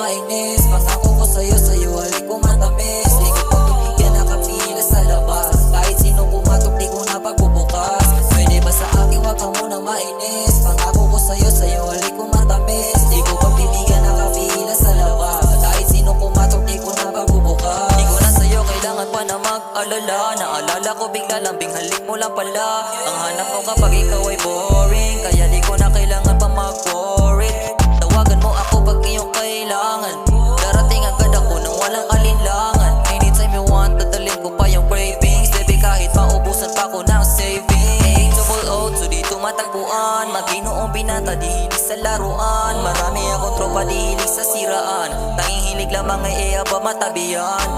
mainis. Pangako ko sa'yo halik ko matamis. Di ko pagbibigyan nakapila sa labas. Kahit sino kumatok di ko na pagbubukas. Pwede ba sa akin wag ka munang mainis? Pangako ko sa'yo halik ko matamis. Di ko pagbibigyan nakapila sa labas. Kahit sino kumatok di ko na pagbubukas. Di ko na sa'yo kailangan pa na mag-alala. Naalala ko bigla lambing halik mo lang pala. Ang hanap ko kapag ikaw ay boring, kaya di ko na kailangan pa mag-worry. Tawagan mo ako pag iyong kailangan. Darating agad ako nang walang alinlangan. Anytime you want, dadalhin ko pa yung cravings. Baby kahit maubusan pa ko ng savings. Double O, so dito matagpuan. Maginoong binata, di hilig sa laruan. Marami akong tropa, di hilig sa siraan. Tanging hilig lamang ay aba matabihan.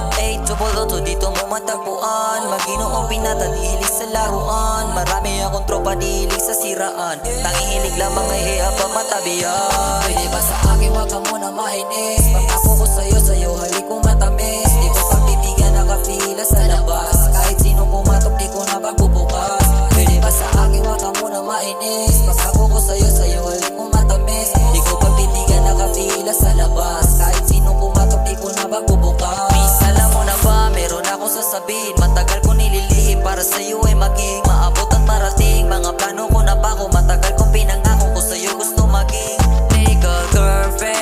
Double O, so dito mo matagpuan. Maginoong binata, di hilig sa laruan. Marami akong tropa, di hilig sa siraan. Tanging hilig lamang ay aba matabihan. Pwede ba sa akin wag ka muna mainis? Pangako ko sa'yo halik ko matamis. Di ko pagbibigyan nakapila sa labas. Kahit sino pumatok di ko na pagbubukas. Pwede ba sa akin wag ka muna mainis? Pangako ko sa'yo halik ko matamis. Di ko pagbibigyan nakapila sa labas. Kahit sino pumatok di ko na pagbubukas. Miss, alam mo na ba meron akong sasabihin. Matagal ko nililihim para sa'yo ay maging maabot at marating. Mga plano ko na pa ko, matagal kong pinangako ko sa'yo gusto maging legal girlfriend.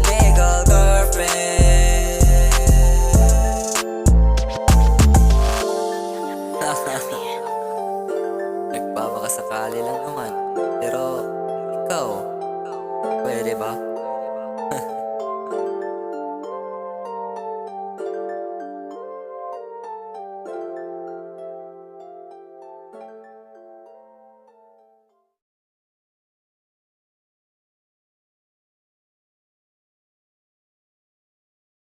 Legal girlfriend. Nagpapakasakali lang naman, pero